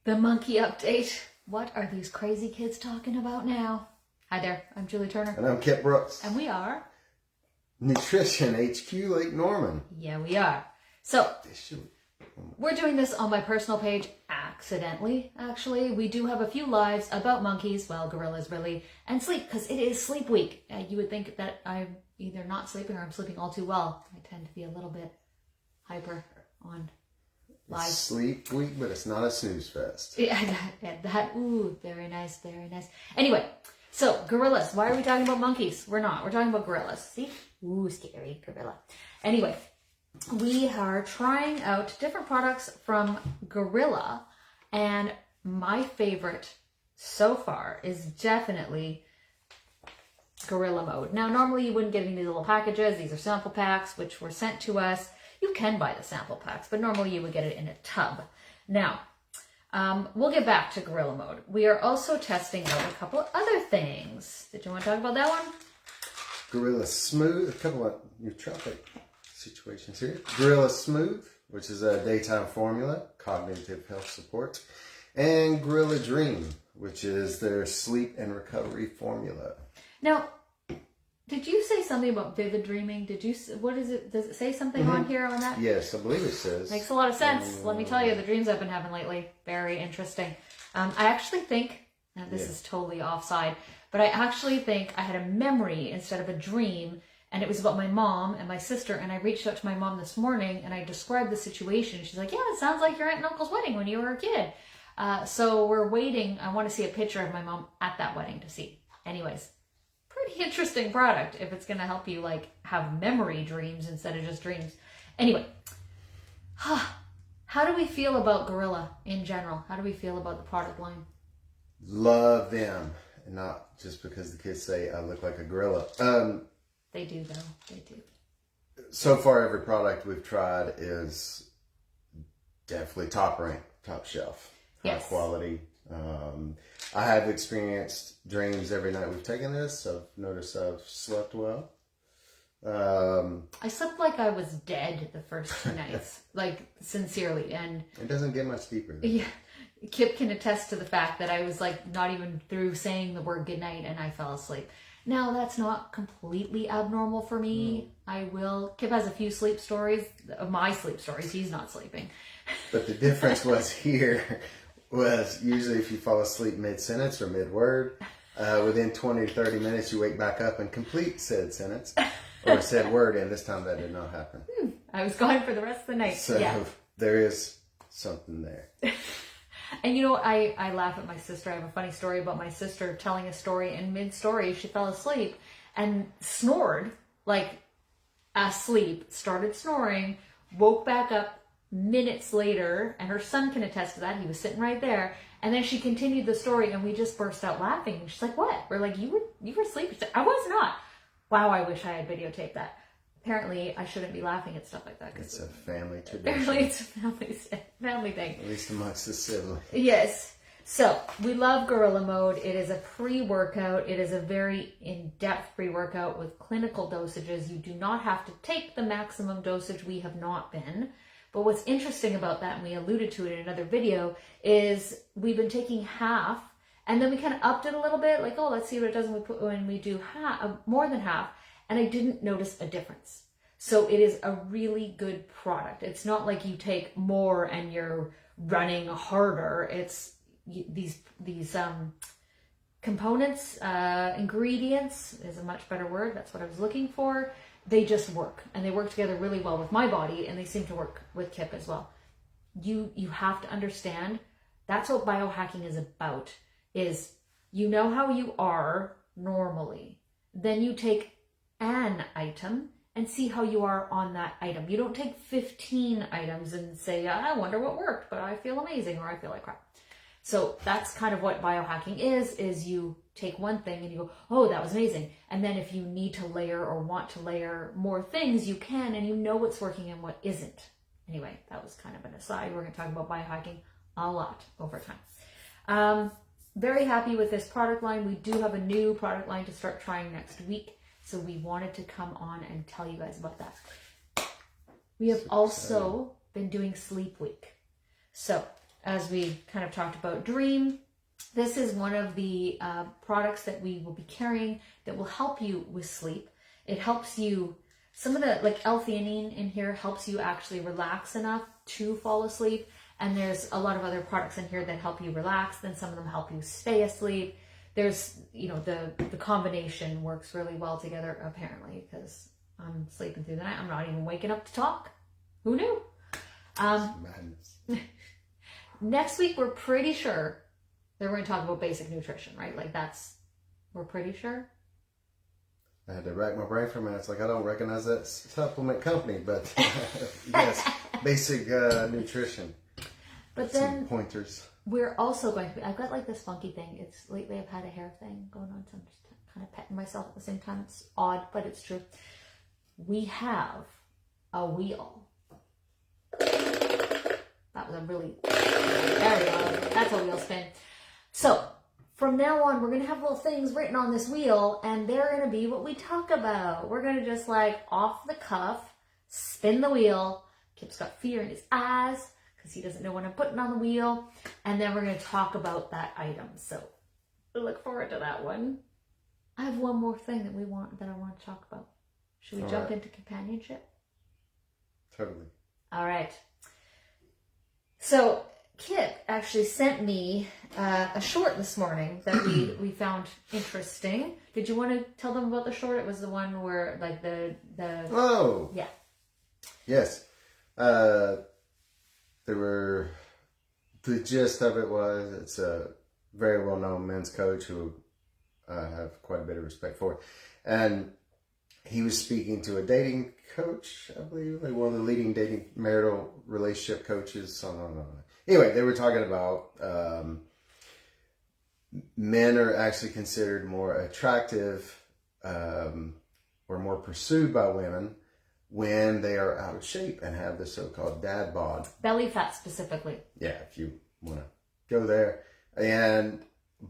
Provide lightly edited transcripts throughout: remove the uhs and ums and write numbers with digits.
The monkey update. What are these crazy kids talking about now? Hi there, I'm Julie Turner. And I'm Kip Brooks. And we are Nutrition HQ Lake Norman. Yeah, we are. So, we're doing this on my personal page accidentally, actually. We do have a few lives about monkeys, well, gorillas really, and sleep, because it is sleep week. You would think that I'm either not sleeping or I'm sleeping all too well. I tend to be a little bit hyper on live. It's sleep week, but it's not a snooze fest. Yeah, ooh, very nice, very nice. Anyway, so gorillas. Why are we talking about monkeys? We're not. We're talking about gorillas. See? Ooh, scary gorilla. Anyway, we are trying out different products from Gorilla, and my favorite so far is definitely Gorilla Mode. Now, normally you wouldn't get any of these little packages. These are sample packs, which were sent to us. You can buy the sample packs, but normally you would get it in a tub. Now, we'll get back to Gorilla Mode. We are also testing out a couple of other things. Did you want to talk about that one? Gorilla Smooth, a couple of nootropic situations here. Gorilla Smooth, which is a daytime formula, cognitive health support. And Gorilla Dream, which is their sleep and recovery formula. Now, did you say something about vivid dreaming? What is it? Does it say something on here on that? Yes, I believe it says. Makes a lot of sense. Let me tell you, the dreams I've been having lately, very interesting. I actually think, and this is totally offside, but I actually think I had a memory instead of a dream, and it was about my mom and my sister, and I reached out to my mom this morning, and I described the situation. She's like, yeah, it sounds like your aunt and uncle's wedding when you were a kid. So we're waiting. I want to see a picture of my mom at that wedding to see. Anyways. Pretty interesting product if it's going to help you like have memory dreams instead of just dreams. Anyway, how do we feel about Gorilla in general? How do we feel about the product line? Love them. And not just because the kids say I look like a gorilla. They do though. They do. So far, every product we've tried is definitely top rank, top shelf, high quality. I have experienced dreams every night we've taken this. I've noticed I've slept well. I slept like I was dead the first 2 nights, like sincerely, and it doesn't get much deeper than yeah. Kip can attest to the fact that I was like not even through saying the word goodnight and I fell asleep. Now that's not completely abnormal for me. Kip has a few sleep stories of my sleep stories. He's not sleeping. But the difference was here was usually if you fall asleep mid-sentence or mid-word, within 20 to 30 minutes you wake back up and complete said sentence or said word, and this time that did not happen. I was gone for the rest of the night. So there is something there. And you know, I laugh at my sister. I have a funny story about my sister telling a story, and mid-story she fell asleep and snored, like asleep, started snoring, woke back up minutes later, and her son can attest to that. He was sitting right there, and then she continued the story, and we just burst out laughing. She's like, "What?" We're like, "You were asleep." She's like, "I was not." Wow, I wish I had videotaped that. Apparently, I shouldn't be laughing at stuff like that. It's a family tradition. Apparently, it's a family thing. At least amongst the siblings. Yes. So, we love Gorilla Mode. It is a pre-workout. It is a very in-depth pre-workout with clinical dosages. You do not have to take the maximum dosage. We have not been. But what's interesting about that, and we alluded to it in another video, is we've been taking half, and then we kind of upped it a little bit, like, oh, let's see what it does when we do more than half, and I didn't notice a difference. So it is a really good product. It's not like you take more and you're running harder. It's these components, ingredients is a much better word. That's what I was looking for. They just work, and they work together really well with my body, and they seem to work with Kip as well. You have to understand, that's what biohacking is about, is you know how you are normally. Then you take an item and see how you are on that item. You don't take 15 items and say, I wonder what worked, but I feel amazing, or I feel like crap. So that's kind of what biohacking is you take one thing and you go, oh, that was amazing. And then if you need to layer or want to layer more things, you can, and you know what's working and what isn't. Anyway, that was kind of an aside. We're going to talk about biohacking a lot over time. Very happy with this product line. We do have a new product line to start trying next week. So we wanted to come on and tell you guys about that. We have also been doing Sleep Week. So as we kind of talked about, Dream. This is one of the products that we will be carrying that will help you with sleep. It helps you, some of the, like L-theanine in here helps you actually relax enough to fall asleep. And there's a lot of other products in here that help you relax. Then some of them help you stay asleep. There's, you know, the combination works really well together, apparently, because I'm sleeping through the night. I'm not even waking up to talk. Who knew? Madness. Next week, we're pretty sure that we're going to talk about basic nutrition, right? Like we're pretty sure. I had to rack my brain for a minute. It's like, I don't recognize that supplement company, but yes, basic nutrition. But some then pointers. we're also going to be, I've got like this funky thing. It's lately I've had a hair thing going on, so I'm just kind of petting myself at the same time. It's odd, but it's true. We have a wheel. That was a really, there we go. That's a wheel spin. So from now on, we're going to have little things written on this wheel, and they're going to be what we talk about. We're going to just like off the cuff, spin the wheel. Kip's got fear in his eyes because he doesn't know what I'm putting on the wheel. And then we're going to talk about that item. So look forward to that one. I have one more thing that I want to talk about. Should we jump into companionship? Totally. All right. So Kip actually sent me a short this morning that we found interesting. Did you want to tell them about the short? It was the one where like the Oh yeah. Yes. The gist of it was, it's a very well-known men's coach who I have quite a bit of respect for, and he was speaking to a dating coach, I believe, like one of the leading dating marital relationship coaches. Anyway, they were talking about men are actually considered more attractive or more pursued by women when they are out of shape and have the so-called dad bod. Belly fat specifically. Yeah, if you want to go there.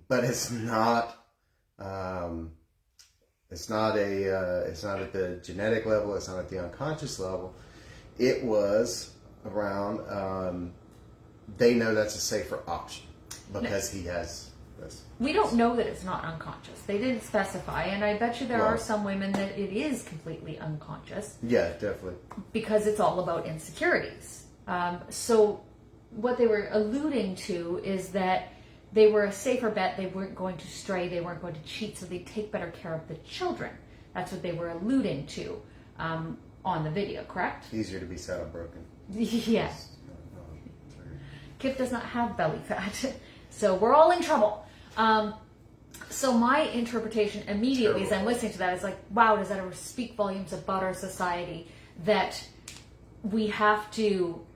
But it's not it's not at the genetic level, it's not at the unconscious level. It was around they know that's a safer option because he has this. We don't know that it's not unconscious. They didn't specify, and I bet you there are some women that it is completely unconscious. Yeah, definitely. Because it's all about insecurities. So what they were alluding to is that they were a safer bet. They weren't going to stray. They weren't going to cheat, so they'd take better care of the children. That's what they were alluding to on the video, correct? Easier to be saddle broken. Yes. Kip does not have belly fat, so we're all in trouble. So my interpretation immediately as I'm listening to that is like, wow, does that ever speak volumes about our society that we have to,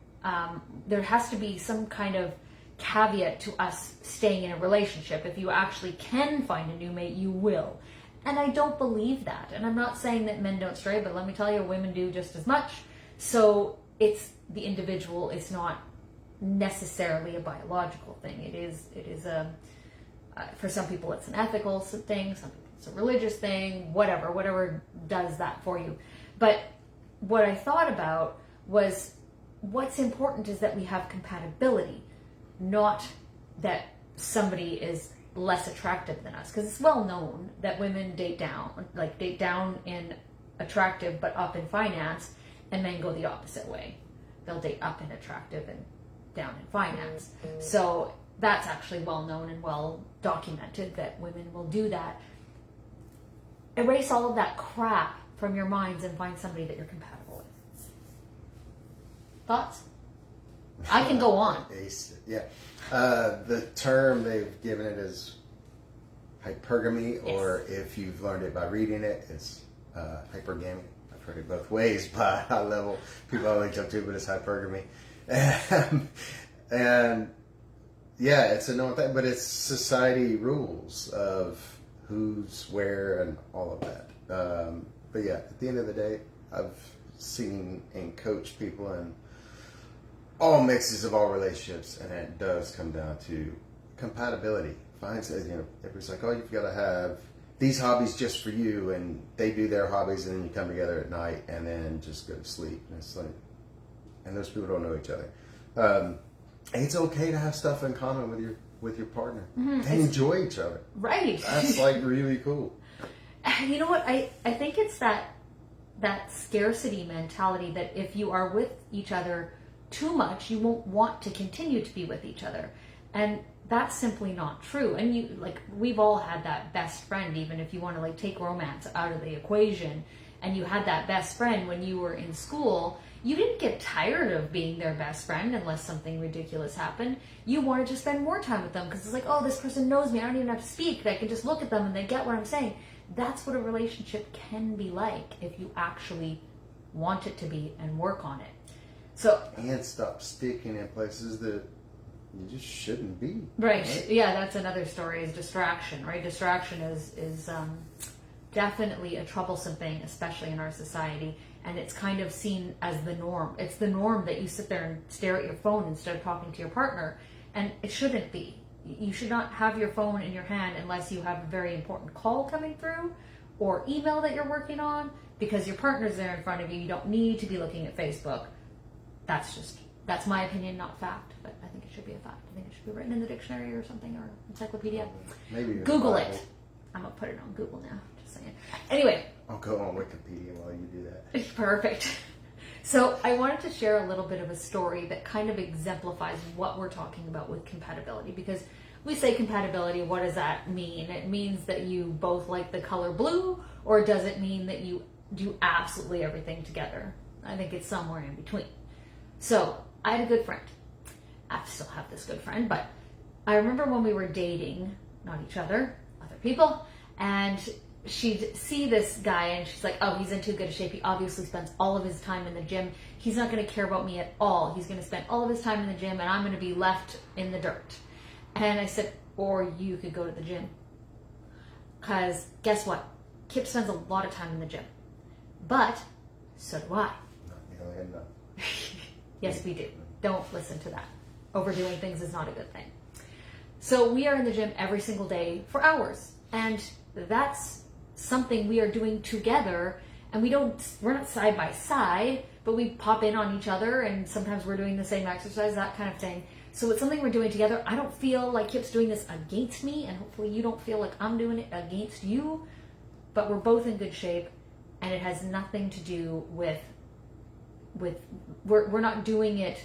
there has to be some kind of caveat to us staying in a relationship. If you actually can find a new mate, you will. And I don't believe that. And I'm not saying that men don't stray, but let me tell you, women do just as much. So it's the individual. It's not necessarily a biological thing. It is a, for some people it's an ethical thing, some people it's a religious thing, whatever does that for you. But what I thought about was what's important is that we have compatibility, not that somebody is less attractive than us, because it's well known that women date down in attractive but up in finance, and men go the opposite way. They'll date up in attractive and down in finance. So that's actually well known and well documented that women will do that. Erase all of that crap from your minds and find somebody that you're compatible with. Thoughts? I can go on. Yeah. The term they've given it is hypergamy, or if you've learned it by reading it, it's hypergamy. I've heard it both ways by high level. People always jump to it, but it's hypergamy. And yeah, it's a known thing, but it's society rules of who's where and all of that. But yeah, at the end of the day, I've seen and coached people in all mixes of all relationships, and it does come down to compatibility. Everybody's like, oh, you've got to have these hobbies just for you, and they do their hobbies, and then you come together at night and then just go to sleep. And it's like, and those people don't know each other. It's okay to have stuff in common with your partner and It's- enjoy each other. Right. That's like really cool. You know what? I think it's that scarcity mentality that if you are with each other too much, you won't want to continue to be with each other. And that's simply not true. And you like we've all had that best friend, even if you want to like take romance out of the equation, and you had that best friend when you were in school. You didn't get tired of being their best friend unless something ridiculous happened. You wanted to spend more time with them because it's like, oh, this person knows me. I don't even have to speak. I can just look at them and they get what I'm saying. That's what a relationship can be like if you actually want it to be and work on it. So, And stop sticking in places that you just shouldn't be. right. Yeah, that's another story is distraction, right? Distraction is definitely a troublesome thing, especially in our society. And it's kind of seen as the norm. It's the norm that you sit there and stare at your phone instead of talking to your partner. And it shouldn't be. You should not have your phone in your hand unless you have a very important call coming through or email that you're working on because your partner's there in front of you. You don't need to be looking at Facebook. That's my opinion, not fact. But I think it should be a fact. I think it should be written in the dictionary or something or encyclopedia. Maybe even Google Bible. it. I'm going to put it on Google now. Just saying. Anyway. I'll go on Wikipedia while you do that. Perfect. So I wanted to share a little bit of a story that kind of exemplifies what we're talking about with compatibility. Because we say compatibility, what does that mean? It means that you both like the color blue, or does it mean that you do absolutely everything together? I think it's somewhere in between. So I had a good friend. I still have this good friend, but I remember when we were dating, not each other, other people, and she'd see this guy and she's like, oh, he's in too good a shape. He obviously spends all of his time in the gym. He's not going to care about me at all. He's going to spend all of his time in the gym and I'm going to be left in the dirt. And I said, or you could go to the gym. Because guess what? Kip spends a lot of time in the gym. But so do I. Not nearly enough. Yes, we do. Don't listen to that. Overdoing things is not a good thing. So we are in the gym every single day for hours. And that's something we are doing together, and we're not side by side, but we pop in on each other and sometimes we're doing the same exercise, that kind of thing. So it's something we're doing together. I don't feel like Kip's doing this against me, and hopefully you don't feel like I'm doing it against you, but we're both in good shape, and it has nothing to do with we're not doing it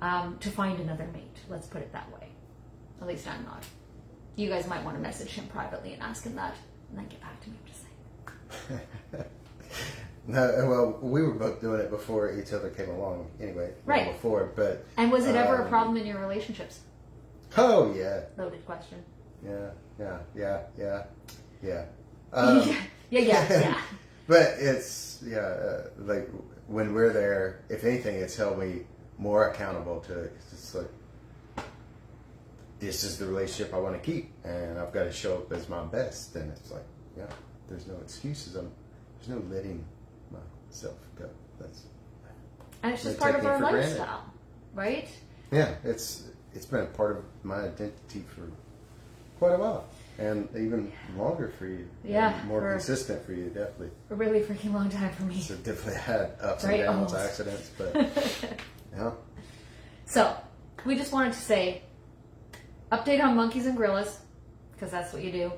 to find another mate. Let's put it that way. At least I'm not. You guys might want to message him privately and ask him that, and then get back to me. I'm just saying. No, well, we were both doing it before each other came along. Anyway, Right. Before, but And was it ever a problem in your relationships? oh yeah, Loaded question. yeah. Yeah. But it's like when we're there, if anything, it's held me more accountable to it. It's just like this is the relationship I want to keep, and I've got to show up as my best. And it's like, yeah, there's no excuses. There's no letting myself go. And it's just They part take of me our for granted. lifestyle, right? Yeah, it's been a part of my identity for quite a while, and even longer for you. Yeah, and more for- consistent for you, definitely. A really freaking long time for me. So definitely had ups Right, and downs, almost. accidents, but yeah. So, we just wanted to say, update on monkeys and gorillas, because that's what you do.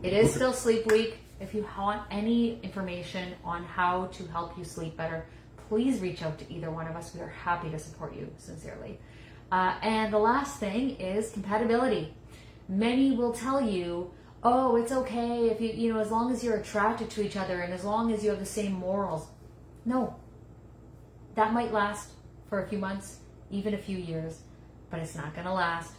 It is still sleep week. If you want any information on how to help you sleep better, please reach out to either one of us. We are happy to support you, sincerely. And the last thing is compatibility. Many will tell you, oh, it's okay if you as long as you're attracted to each other and as long as you have the same morals. No. That might last for a few months, even a few years, but it's not going to last.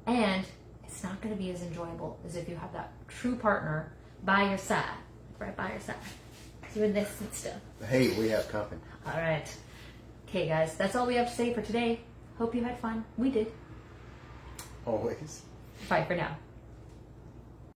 And it's not going to be as enjoyable as if you have that true partner by your side, right by your side, doing this and stuff. Hey, we have company. All right. Okay, guys, that's all we have to say for today. Hope you had fun. We did. Always. Bye for now.